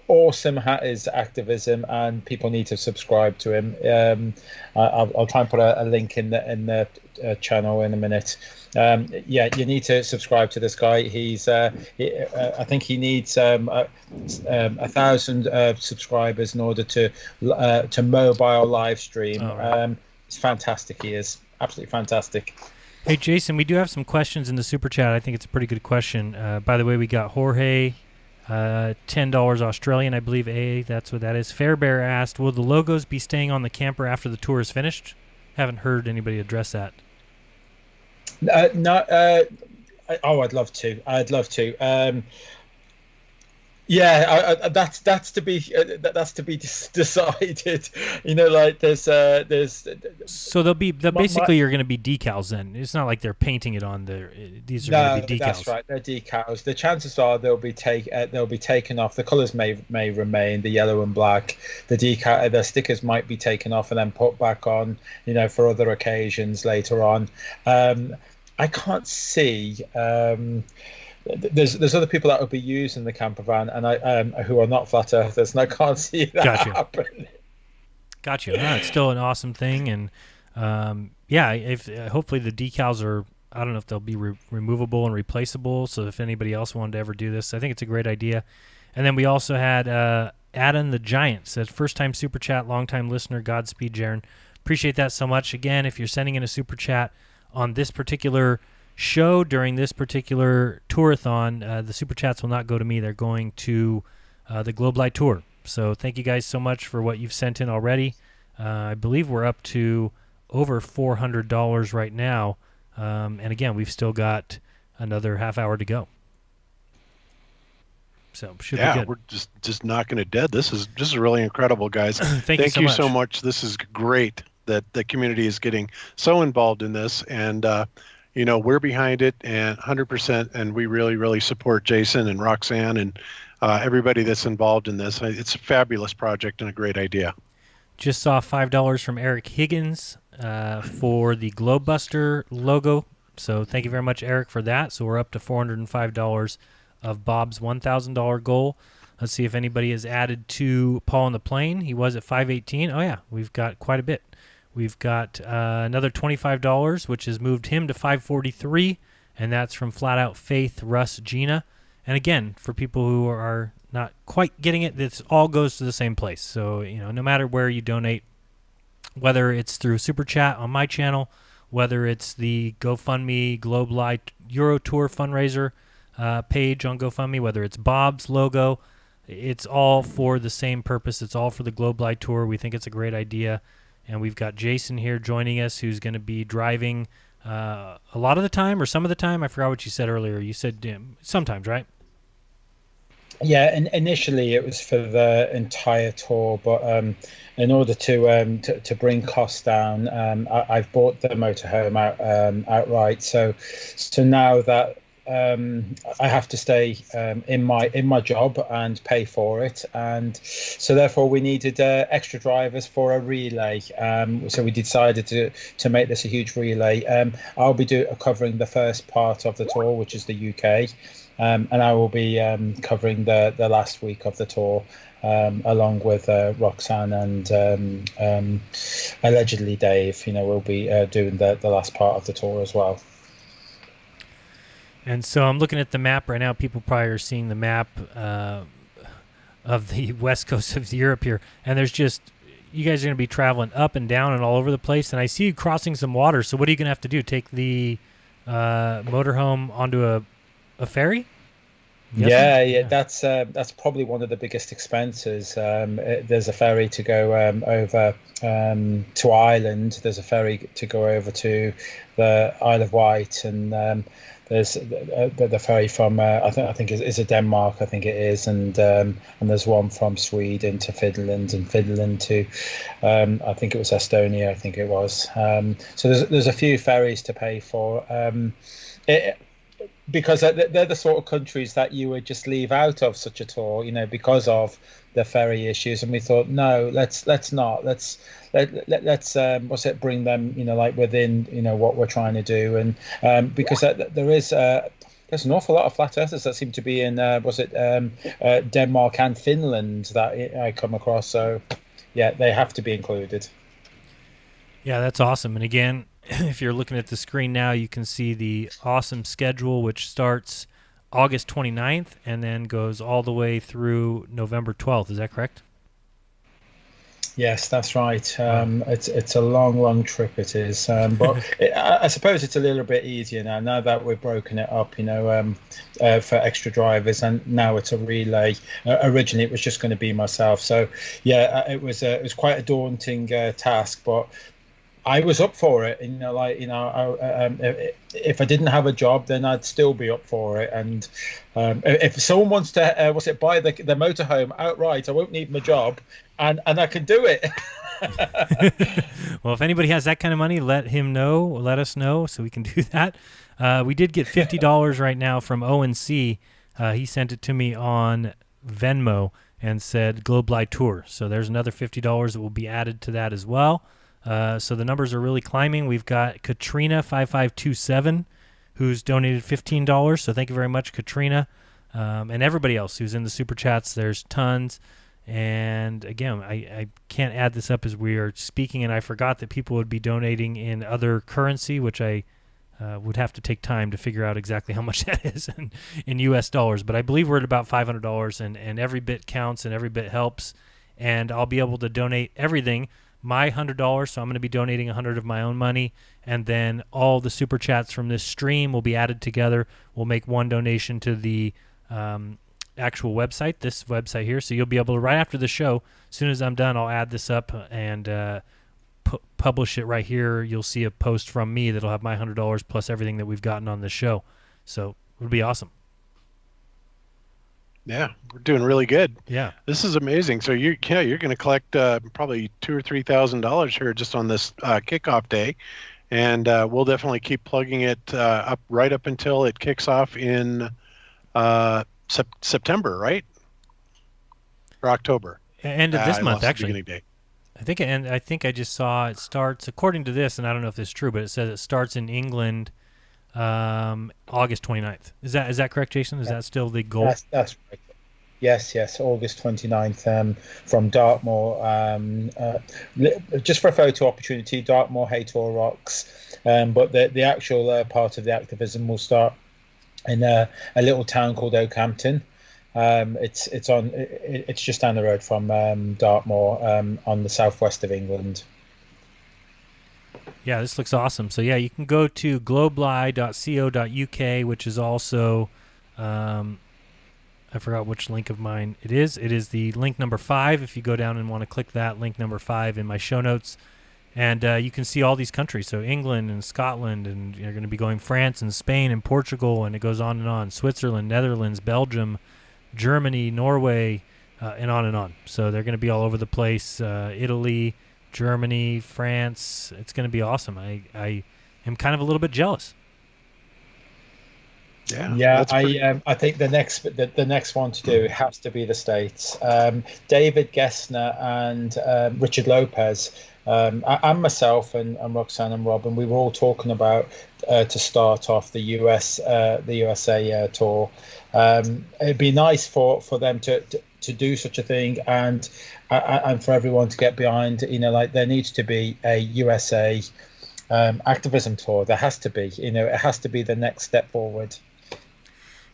awesome at his activism, and people need to subscribe to him. I'll try and put a link in the channel in a minute. You need to subscribe to this guy. I think he needs 1,000 subscribers in order to mobile live stream. Oh, right. It's fantastic. He is absolutely fantastic. Hey, Jason, we do have some questions in the Super Chat. I think it's a pretty good question. By the way, we got Jorge, $10 Australian, I believe, that's what that is. Fairbear asked, will the logos be staying on the camper after the tour is finished? Haven't heard anybody address that. No. I'd love to. That's to be decided. There's. So basically you're going to be decals then. It's not like they're painting it on there. These are going to be decals. That's right. They're decals. The chances are they'll be taken off. The colours may remain, the yellow and black. The stickers might be taken off and then put back on. For other occasions later on. I can't see. There's other people that will be using the camper van, and I who are not flat earthers, and I can't see that happen. Gotcha. No, it's still an awesome thing, and if hopefully the decals are. I don't know if they'll be removable and replaceable. So if anybody else wanted to ever do this, I think it's a great idea. And then we also had Adam the Giant said, first time super chat, long time listener, Godspeed, Jaron. Appreciate that so much. Again, if you're sending in a super chat on this particular show during this particular tour-a-thon, the super chats will not go to me. They're going to the Globe Light Tour. So thank you guys so much for what you've sent in already. I believe we're up to over $400 right now. And again, we've still got another half hour to go. So should be good. Yeah, we're just knocking it dead. This is really incredible, guys. Thank you so much. This is great that the community is getting so involved in this, and we're behind it and 100%, and we really, really support Jason and Roxanne and everybody that's involved in this. It's a fabulous project and a great idea. Just saw $5 from Eric Higgins for the Globebuster logo. So thank you very much, Eric, for that. So we're up to $405 of Bob's $1,000 goal. Let's see if anybody has added to Paul on the Plane. He was at 518. Oh yeah, we've got quite a bit. We've got another $25, which has moved him to 543, and that's from Flat Out Faith, Russ, Gina. And again, for people who are not quite getting it, this all goes to the same place. So, no matter where you donate, whether it's through Super Chat on my channel, whether it's the GoFundMe Globe Light Euro Tour fundraiser page on GoFundMe, whether it's Bob's logo, it's all for the same purpose. It's all for the Globe Light Tour. We think it's a great idea. And we've got Jason here joining us, who's going to be driving a lot of the time or some of the time. I forgot what you said earlier. You said sometimes, right? Yeah, and initially it was for the entire tour, but in order to bring costs down, I've bought the motorhome outright. So now that I have to stay in my job and pay for it, and so therefore we needed extra drivers for a relay. So we decided to make this a huge relay. I'll be covering the first part of the tour, which is the UK, and I will be covering the last week of the tour. Along with Roxanne and allegedly Dave, we'll be doing the last part of the tour as well. And so I'm looking at the map right now. People probably are seeing the map of the west coast of Europe here. And there's just, you guys are going to be traveling up and down and all over the place. And I see you crossing some water. So what are you going to have to do? Take the motorhome onto a ferry? Yeah, that's probably one of the biggest expenses. There's a ferry to go over to Ireland. There's a ferry to go over to the Isle of Wight, and there's the ferry from I think is it Denmark, I think it is, and there's one from Sweden to Finland, and Finland to I think it was Estonia, I think it was. So there's a few ferries to pay for. Because they're the sort of countries that you would just leave out of such a tour, because of the ferry issues. And we thought, no, let's not. Let's bring them, like within, what we're trying to do. And because there's an awful lot of flat earthers that seem to be in, Denmark and Finland that I come across. So, yeah, they have to be included. Yeah, that's awesome. And again, if you're looking at the screen now, you can see the awesome schedule, which starts August 29th and then goes all the way through November 12th. Is that correct? Yes, that's right. It's a long trip, it is. But I suppose it's a little bit easier now that we've broken it up, for extra drivers, and now it's a relay. Originally, it was just going to be myself. So, yeah, it was quite a daunting task, but I was up for it. If I didn't have a job, then I'd still be up for it. And if someone wants to, buy the motorhome outright, I won't need my job, and I can do it. Well, if anybody has that kind of money, let us know so we can do that. We did get $50 right now from ONC. He sent it to me on Venmo and said Globe Light Tour. So there's another $50 that will be added to that as well. So the numbers are really climbing. We've got Katrina 5527 who's donated $15. So thank you very much, Katrina, and everybody else who's in the super chats. There's tons. And again, I can't add this up as we are speaking, and I forgot that people would be donating in other currency, which I would have to take time to figure out exactly how much that is in U.S. dollars. But I believe we're at about $500, and every bit counts and every bit helps. And I'll be able to donate everything. My $100, so I'm going to be donating $100 of my own money, and then all the super chats from this stream will be added together. We'll make one donation to the actual website, this website here, so you'll be able to, right after the show, as soon as I'm done, I'll add this up and publish it right here. You'll see a post from me that'll have my $100 plus everything that we've gotten on this show, so it'll be awesome. Yeah, we're doing really good. Yeah, this is amazing. So you're going to collect probably $2,000 or $3,000 here just on this kickoff day, and we'll definitely keep plugging it up right up until it kicks off in September, right? Or October? End of this month, actually. Beginning day. I think I just saw it starts, according to this, and I don't know if this is true, but it says it starts in England August 29th. Is that correct, Jason? Is that still the goal? That's right. Yes, August 29th, from Dartmoor. Just for a photo opportunity, Dartmoor, Haytor Rocks. But the actual part of the activism will start in a little town called Oakhampton. It's just down the road from Dartmoor, on the southwest of England. Yeah, this looks awesome. So yeah, you can go to globely.co.uk, which is also, I forgot which link of mine it is. It is the link number 5. If you go down and want to click that link number 5 in my show notes, and you can see all these countries. So England and Scotland, and you're going to be going France and Spain and Portugal, and it goes on and on. Switzerland, Netherlands, Belgium, Germany, Norway, and on and on. So they're going to be all over the place. Italy, Germany, France. It's going to be awesome. I am kind of a little bit jealous. Yeah. I think the next one to do has to be the States. David Gessner and Richard Lopez, and myself and Roxanne and Robin, we were all talking about to start off the USA tour. It'd be nice for them to do such a thing, and for everyone to get behind. Like, there needs to be a USA activism tour. There has to be. It has to be the next step forward.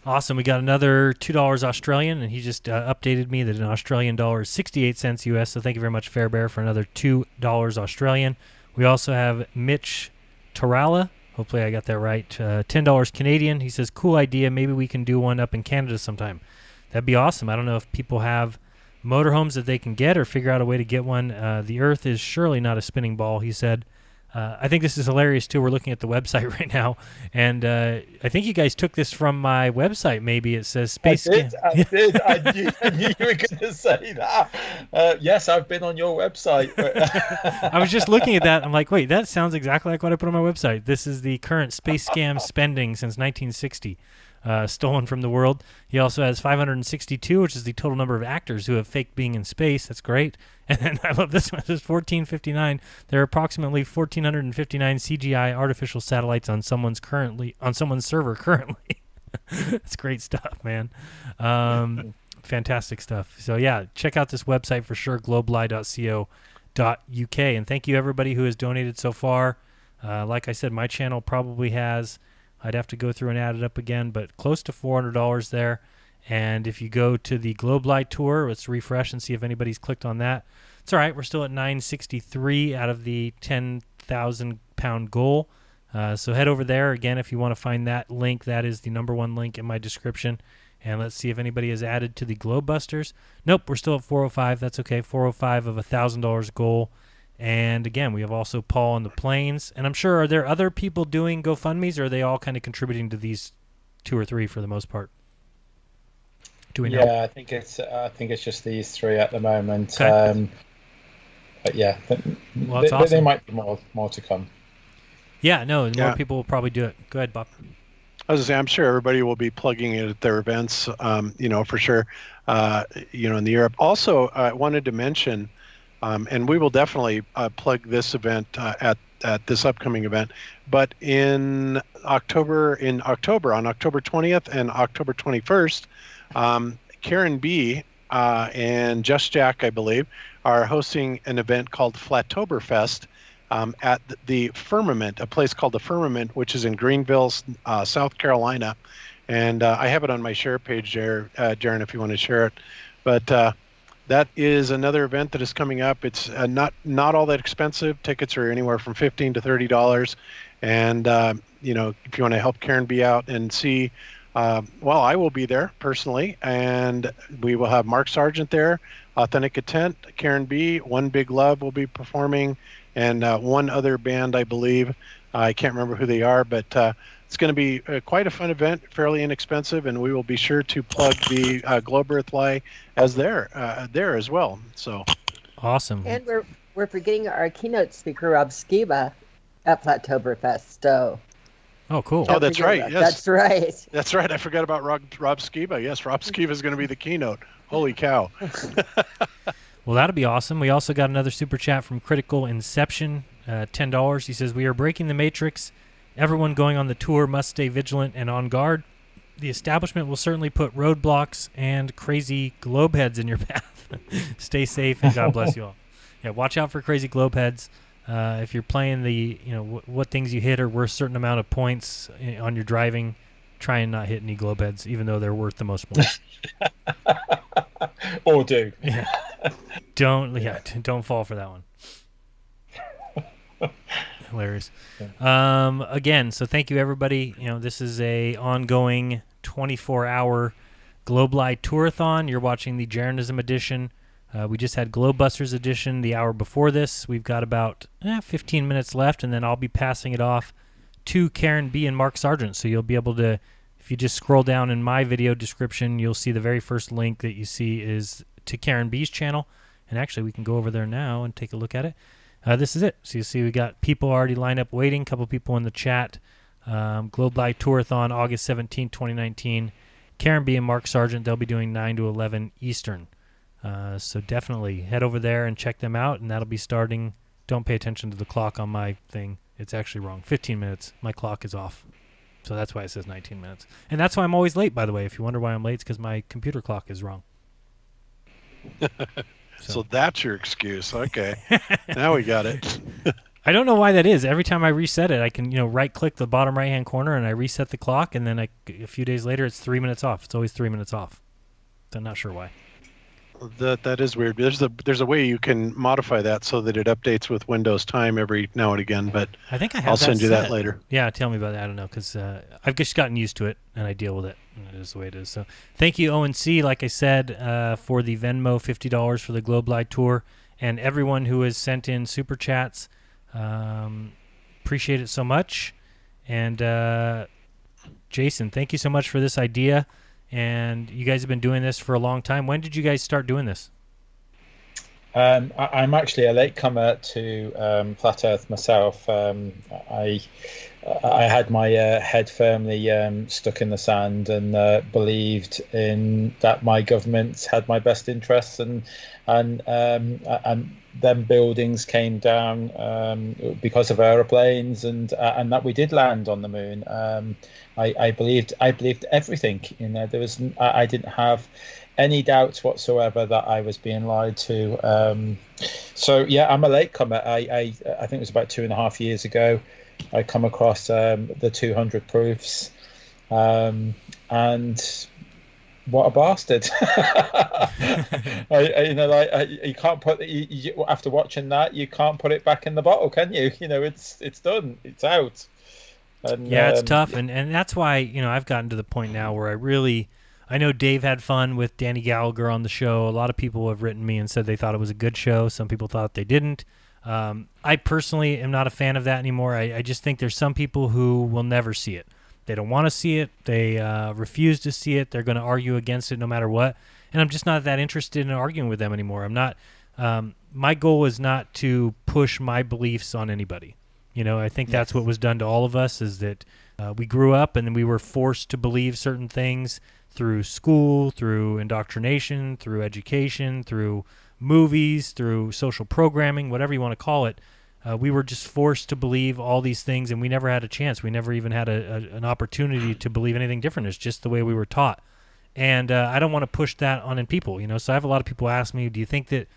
Awesome. We got another $2 Australian, and he just updated me that an Australian dollar is 68 cents US. So thank you very much, Fairbear, for another $2 Australian. We also have Mitch Tarala. Hopefully I got that right. $10 Canadian. He says, cool idea. Maybe we can do one up in Canada sometime. That'd be awesome. I don't know if people have motorhomes that they can get or figure out a way to get one. The Earth is surely not a spinning ball, he said. I think this is hilarious, too. We're looking at the website right now, and I think you guys took this from my website, maybe. It says Space Scam. I did. I knew you were going to say that. Yes, I've been on your website. I was just looking at that. I'm like, wait, that sounds exactly like what I put on my website. This is the current Space Scam spending since 1960. Stolen from the world. He also has 562, which is the total number of actors who have faked being in space. That's great. And then I love this one. It says 1459. There are approximately 1,459 CGI artificial satellites on someone's server currently. That's great stuff, man. Fantastic stuff. So yeah, check out this website for sure, globely.co.uk. And thank you everybody who has donated so far. Like I said, my channel probably has, I'd have to go through and add it up again, but close to $400 there. And if you go to the Globe Light Tour, let's refresh and see if anybody's clicked on that. It's all right. We're still at 963 out of the 10,000 pound goal. So head over there. Again, if you want to find that link, that is the number 1 link in my description. And let's see if anybody has added to the Globe Busters. Nope, we're still at 405. That's okay. 405 of $1,000 goal. And again, we have also Paul on the Plains. And I'm sure, are there other people doing GoFundMes, or are they all kind of contributing to these 2 or 3 for the most part? Do we know? Yeah, I think it's just these 3 at the moment. Okay. But yeah, well, that's awesome. There might be more to come. Yeah, no, more people will probably do it. Go ahead, Bob. I was going to say, I'm sure everybody will be plugging it at their events, for sure, in the Europe. Also, I wanted to mention, and we will definitely plug this event at this upcoming event, but on October 20th and October 21st, Karen B and Just Jack, I believe, are hosting an event called Flattoberfest at the Firmament, a place called the Firmament, which is in Greenville, South Carolina. And I have it on my share page there, Jaron, if you want to share it. But that is another event that is coming up. It's not all that expensive. Tickets are anywhere from $15 to $30. And, if you want to help Karen B out and see, I will be there personally, and we will have Mark Sargent there, Authentic Intent, Karen B, One Big Love will be performing, and one other band, I believe. I can't remember who they are, but it's going to be quite a fun event, fairly inexpensive, and we will be sure to plug the Globe Earthly as there as well. So awesome. And we're forgetting our keynote speaker, Rob Skiba, at Flattoberfest. So. Oh, cool. Oh, that's right. Yes. That's right. That's right. I forgot about Rob Skiba. Yes, Rob Skiba is going to be the keynote. Holy cow. Well, that'll be awesome. We also got another super chat from Critical Inception, $10. He says, we are breaking the matrix. Everyone going on the tour must stay vigilant and on guard. the establishment will certainly put roadblocks and crazy globe heads in your path. Stay safe and God bless you all. Yeah, watch out for crazy globe heads. If you're playing the, what things you hit are worth a certain amount of points on your driving, try and not hit any globe heads, even though they're worth the most points. Or do. Yeah. Don't fall for that one. Hilarious. Again, so thank you everybody. This is a ongoing 24-hour Globeli Tour-a-thon. You're watching the Jeranism edition. We just had Globebusters edition the hour before this. We've got about 15 minutes left, and then I'll be passing it off to Karen B and Mark Sargent. So you'll be able to, if you just scroll down in my video description, you'll see the very first link that you see is to Karen B's channel. And actually, we can go over there now and take a look at it. This is it. So you see we got people already lined up waiting, a couple people in the chat. Globeli Tour-a-thon, August 17, 2019. Karen B and Mark Sargent, they'll be doing 9 to 11 Eastern. So definitely head over there and check them out, and that'll be starting. Don't pay attention to the clock on my thing. It's actually wrong. 15 minutes. My clock is off. So that's why it says 19 minutes. And that's why I'm always late, by the way. If you wonder why I'm late, it's because my computer clock is wrong. So that's your excuse. Okay. Now we got it. I don't know why that is. Every time I reset it, I can, right-click the bottom right-hand corner, and I reset the clock, and then a few days later, it's 3 minutes off. It's always 3 minutes off. So I'm not sure why. That is weird. There's a way you can modify that so that it updates with Windows time every now and again, but I think I'll send you that later. Yeah, tell me about that. I don't know, because I've just gotten used to it, and I deal with it. And it is the way it is. So thank you, ONC, like I said, for the Venmo $50 for the Globeli Tour, and everyone who has sent in Super Chats. Appreciate it so much. And Jason, thank you so much for this idea. And you guys have been doing this for a long time. When did you guys start doing this? I'm actually a latecomer to Flat Earth myself. I had my head firmly stuck in the sand and believed in that my government had my best interests, and then buildings came down because of aeroplanes, and that we did land on the moon. I believed everything. There was I didn't have any doubts whatsoever that I was being lied to. So yeah, I'm a latecomer. I think it was about 2.5 years ago. I come across the 200 proofs, and what a bastard! You can't put after watching that, you can't put it back in the bottle, can you? It's done. It's out. And, yeah, it's tough, and that's why I've gotten to the point now where I know Dave had fun with Danny Gallagher on the show. A lot of people have written me and said they thought it was a good show. Some people thought they didn't. I personally am not a fan of that anymore. I just think there's some people who will never see it. They don't want to see it. They refuse to see it. They're going to argue against it no matter what. And I'm just not that interested in arguing with them anymore. I'm not. My goal is not to push my beliefs on anybody. I think that's what was done to all of us, is that we grew up and then we were forced to believe certain things through school, through indoctrination, through education, through movies, through social programming, whatever you want to call it. We were just forced to believe all these things, and we never had a chance. We never even had an opportunity to believe anything different. It's just the way we were taught. And I don't want to push that on in people. So I have a lot of people ask me, do you think that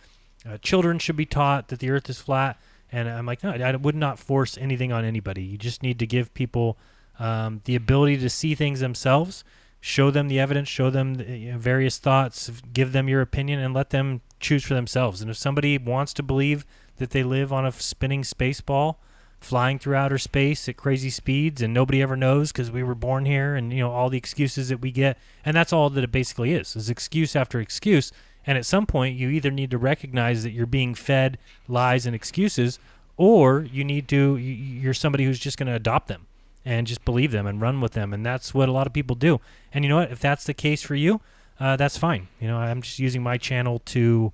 children should be taught that the earth is flat? And I'm like, no, I would not force anything on anybody. You just need to give people the ability to see things themselves, show them the evidence, show them the, various thoughts, give them your opinion, and let them choose for themselves. And if somebody wants to believe that they live on a spinning space ball, flying through outer space at crazy speeds, and nobody ever knows because we were born here, and all the excuses that we get, and that's all that it basically is excuse after excuse. And at some point, you either need to recognize that you're being fed lies and excuses, or you're somebody who's just going to adopt them and just believe them and run with them. And that's what a lot of people do. And you know what? If that's the case for you, that's fine. I'm just using my channel to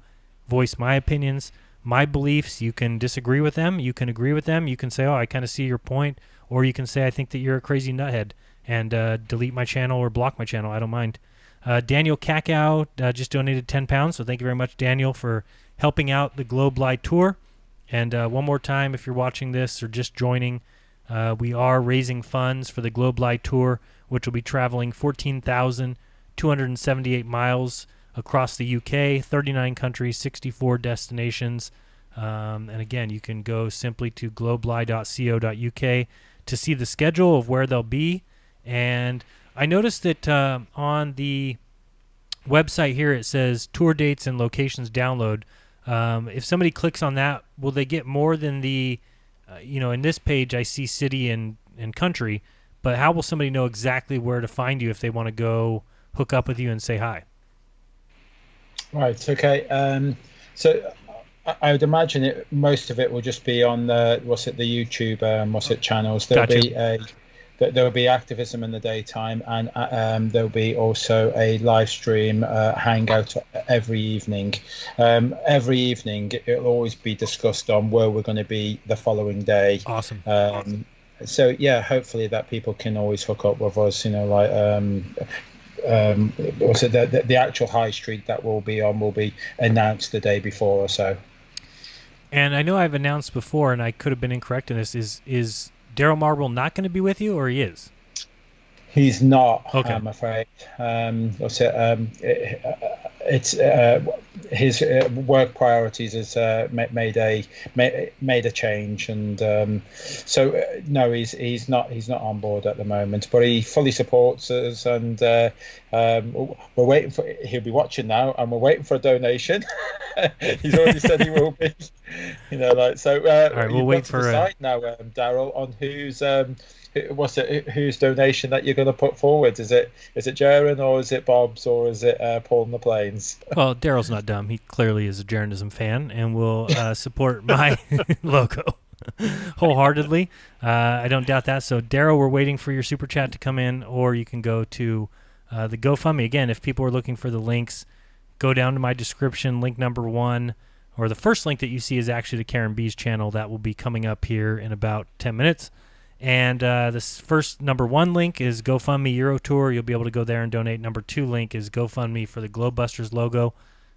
voice my opinions, my beliefs. You can disagree with them. You can agree with them. You can say, oh, I kind of see your point. Or you can say, I think that you're a crazy nuthead, and delete my channel or block my channel. I don't mind. Daniel Kakao just donated £10, so thank you very much, Daniel, for helping out the Globeli Tour. And one more time, if you're watching this or just joining, we are raising funds for the Globeli Tour. which will be traveling 14,278 miles across the UK, 39 countries, 64 destinations. And again, you can go simply to globely.co.uk to see the schedule of where they'll be. And I noticed that on the website here it says tour dates and locations download. If somebody clicks on that, will they get more than the, in this page I see city and country, but how will somebody know exactly where to find you if they want to go hook up with you and say hi? Right. Okay. So I would imagine most of it will just be on the YouTube channels. There'll be activism in the daytime, and there'll be also a live stream hangout every evening. Every evening, it'll always be discussed on where we're going to be the following day. Awesome. So yeah, hopefully that people can always hook up with us. The actual high street that we'll be on will be announced the day before or so. And I know I've announced before, and I could have been incorrect in this. Is Daryl Marble not going to be with you, or he is? He's not. Okay. I'm afraid. It's his work priorities has made a change, and so no, he's not on board at the moment. But he fully supports us, and we're waiting for. He'll be watching now, and we're waiting for a donation. He's already said he will be. All right, we'll wait for decide now, Daryl, on whose donation that you're going to put forward. Is it Jaron, or is it Bob's, or is it Paul and the Plains? Well, Daryl's not dumb. He clearly is a jeranism fan and will support my logo wholeheartedly. I don't doubt that. So Daryl, we're waiting for your super chat to come in, or you can go to the GoFundMe. Again, if people are looking for the links, go down to my description, link number 1, or the first link that you see is actually to Karen B's channel. That will be coming up here in about 10 minutes. And this first number 1 link is GoFundMe Euro Tour. You'll be able to go there and donate. Number 2 link is GoFundMe for the Globebusters logo.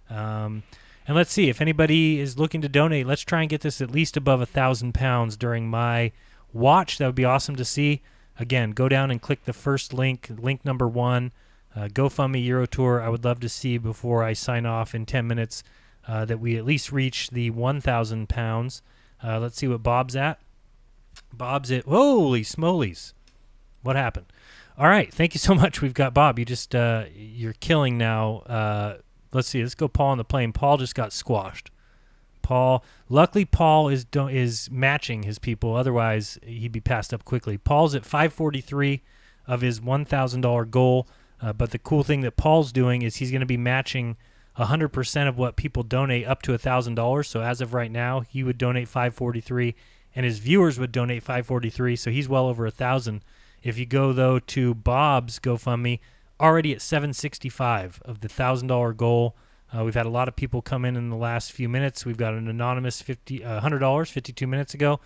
And let's see, if anybody is looking to donate, let's try and get this at least above £1,000 during my watch. That would be awesome to see. Again, go down and click the first link, link number 1, GoFundMe Euro Tour. I would love to see before I sign off in 10 minutes that we at least reach the £1,000. Let's see what Bob's at. Bob's at, holy smolies, what happened? All right, thank you so much. We've got Bob. You just you're killing now. Let's see, let's go Paul on the plane. Paul just got squashed. Luckily Paul is matching his people, otherwise he'd be passed up quickly. Paul's at 543 of his $1,000 goal, but the cool thing that Paul's doing is he's going to be matching 100% of what people donate up to $1,000. So as of right now, he would donate 543 and his viewers would donate 543, so he's well over 1,000. If you go, though, to Bob's GoFundMe, already at 765 of the $1,000 goal. We've had a lot of people come in the last few minutes. We've got an anonymous $100 52 minutes ago.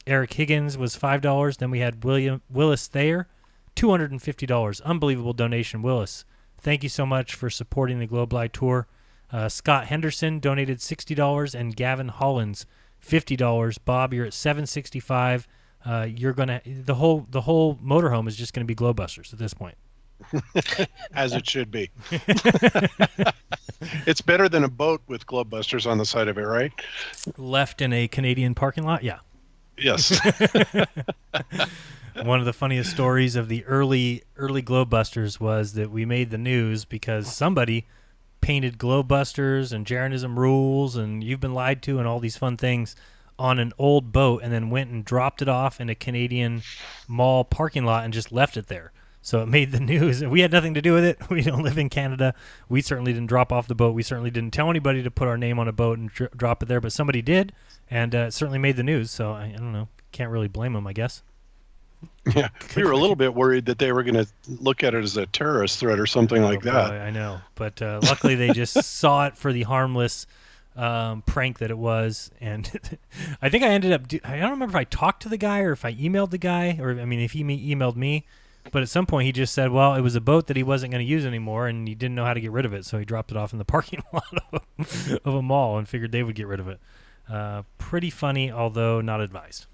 Eric Higgins was $5. Then we had Willis Thayer, $250. Unbelievable donation, Willis. Thank you so much for supporting the Globely Tour. Scott Henderson donated $60, and Gavin Hollins, $50. Bob, you're at $765. You're gonna the whole motorhome is just gonna be Globebusters at this point. As it should be. It's better than a boat with Globebusters on the side of it, right? Left in a Canadian parking lot, yeah. Yes. One of the funniest stories of the early Globebusters was that we made the news because somebody painted Globebusters and Jeranism rules and You've Been Lied To and all these fun things on an old boat and then went and dropped it off in a Canadian mall parking lot and just left it there. So it made the news. We had nothing to do with it. We don't live in Canada. We certainly didn't drop off the boat. We certainly didn't tell anybody to put our name on a boat and drop it there, but somebody did, and it certainly made the news. So I don't know. Can't really blame them, I guess. Yeah, we were a little bit worried that they were going to look at it as a terrorist threat or something like that. Boy, I know, but luckily they just saw it for the harmless prank that it was, and I think I ended up. I don't remember if I talked to the guy or if I emailed the guy, or I mean, if he emailed me. But at some point he just said, well, it was a boat that he wasn't going to use anymore, and he didn't know how to get rid of it, so he dropped it off in the parking lot of a mall and figured they would get rid of it. Pretty funny, although not advised.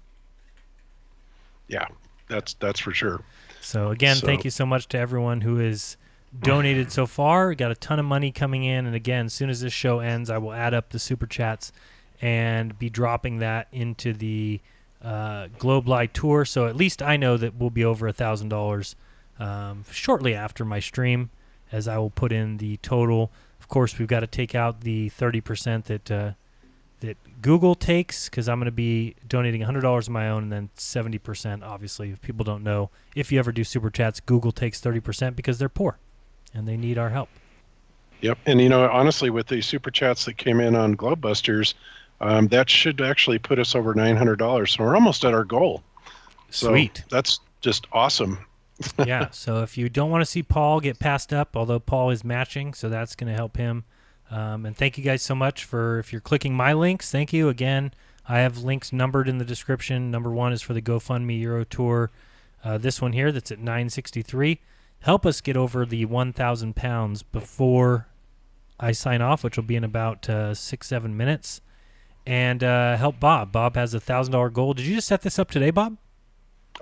Yeah, that's for sure. So again, thank you so much to everyone who has donated so far. We got a ton of money coming in, and again, as soon as this show ends, I will add up the super chats and be dropping that into the Globe Light Tour. So at least I know that we'll be over $1,000 shortly after my stream, as I will put in the total. Of course, we've got to take out the 30% that Google takes, because I'm going to be donating $100 of my own, and then 70%, obviously, if people don't know, if you ever do super chats, Google takes 30% because they're poor and they need our help. Yep. And, you know, honestly, with the super chats that came in on Globebusters, that should actually put us over $900. So we're almost at our goal. So Sweet. That's just awesome. Yeah. So if you don't want to see Paul get passed up, although Paul is matching, so that's going to help him. And thank you guys so much for, if you're clicking my links, thank you. Again, I have links numbered in the description. Number 1 is for the GoFundMe Euro Tour. This one here that's at 963. Help us get over the 1,000 pounds before I sign off, which will be in about 6-7 minutes. And help Bob. Bob has a $1,000 goal. Did you just set this up today, Bob?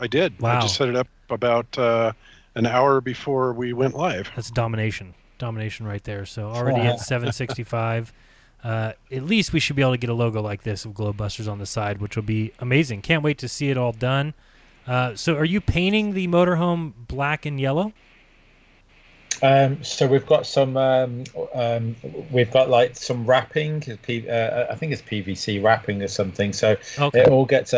I did. Wow. I just set it up about an hour before we went live. That's domination right there. So already at 765. At least we should be able to get a logo like this of Globebusters on the side, which will be amazing. Can't wait to see it all done. So are you painting the motorhome black and yellow? So we've got some we've got like some wrapping. I think it's PVC wrapping or something. So it all gets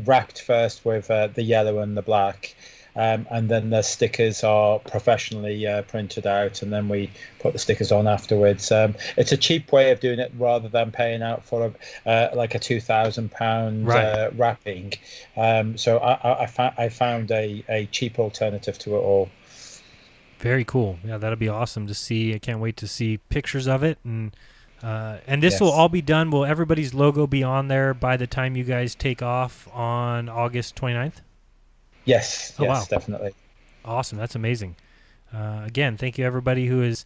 wrapped first with the yellow and the black. And then the stickers are professionally printed out, and then we put the stickers on afterwards. It's a cheap way of doing it rather than paying out for like a £2,000 wrapping. So I found a cheap alternative to it all. Very cool. Yeah, that'll be awesome to see. I can't wait to see pictures of it. And this will all be done. Will everybody's logo be on there by the time you guys take off on August 29th? Yes, oh, wow. Definitely. Awesome. That's amazing. Again, thank you everybody who has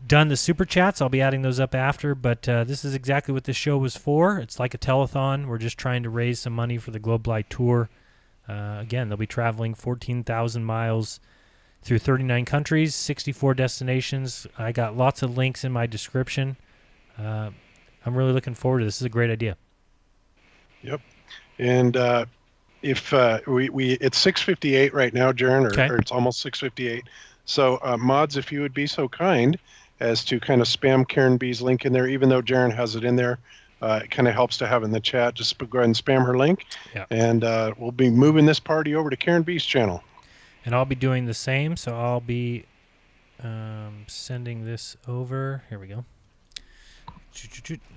done the super chats. I'll be adding those up after, but this is exactly what this show was for. It's like a telethon. We're just trying to raise some money for the Globe Light Tour. Again, they'll be traveling 14,000 miles through 39 countries, 64 destinations. I got lots of links in my description. I'm really looking forward to this. This is a great idea. Yep. And if it's 6:58 right now, Jaron, or it's almost 6:58. So mods, if you would be so kind as to kind of spam Karen B's link in there, even though Jaron has it in there, it kind of helps to have in the chat. Just go ahead and spam her link, and we'll be moving this party over to Karen B's channel. And I'll be doing the same, so I'll be sending this over. Here we go.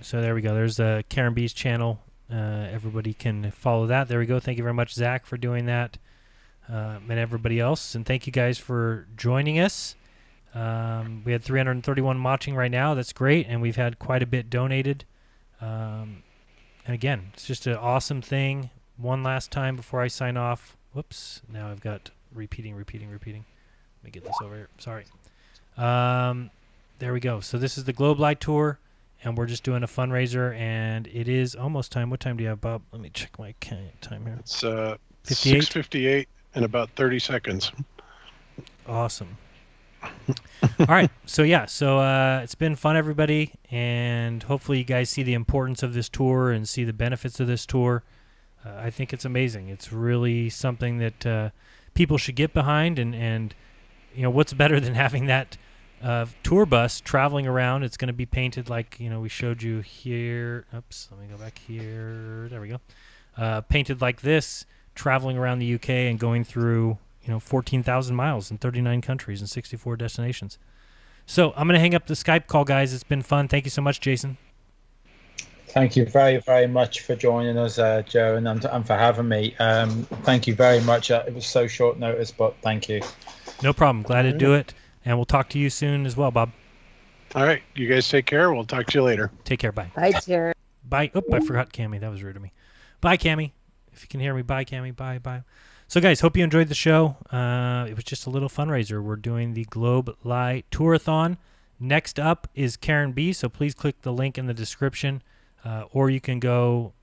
So there we go. There's Karen B's channel. Everybody can follow that. There we go. Thank you very much, Zach, for doing that, and everybody else. And thank you guys for joining us. We had 331 watching right now. That's great, and we've had quite a bit donated. And again, it's just an awesome thing. One last time before I sign off. Whoops. Now I've got repeating. Let me get this over here. Sorry. There we go. So this is the Globe Light Tour. And we're just doing a fundraiser, and it is almost time. What time do you have, Bob? Let me check my time here. It's 6:58 in about 30 seconds. Awesome. All right. So, it's been fun, everybody, and hopefully you guys see the importance of this tour and see the benefits of this tour. I think it's amazing. It's really something that people should get behind, and you know, what's better than having that tour bus traveling around. It's going to be painted like, you know, we showed you here. Oops, let me go back here. There we go. Painted like this, traveling around the UK and going through, 14,000 miles in 39 countries and 64 destinations. So I'm going to hang up the Skype call, guys. It's been fun. Thank you so much, Jason. Thank you very, very much for joining us, Joe, and for having me. Thank you very much. It was so short notice, but thank you. No problem. Glad to do it. And we'll talk to you soon as well, Bob. All right. You guys take care. We'll talk to you later. Take care. Bye. Bye, Jared. Bye. Oh, I forgot Cammie. That was rude of me. Bye, Cammie. If you can hear me, bye, Cammie. Bye. So, guys, hope you enjoyed the show. It was just a little fundraiser. We're doing the Globe Light Tour-a-thon. Next up is Karen B, so please click the link in the description, or you can go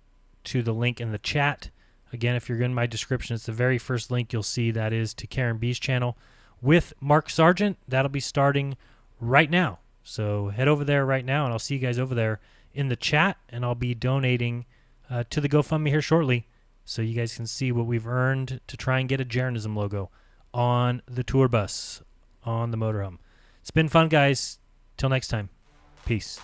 to the link in the chat. Again, if you're in my description, it's the very first link you'll see. That is to Karen B's channel with Mark Sargent. That'll be starting right now. So head over there right now, and I'll see you guys over there in the chat, and I'll be donating to the GoFundMe here shortly so you guys can see what we've earned to try and get a Jeranism logo on the tour bus on the motorhome. It's been fun, guys. Till next time. Peace.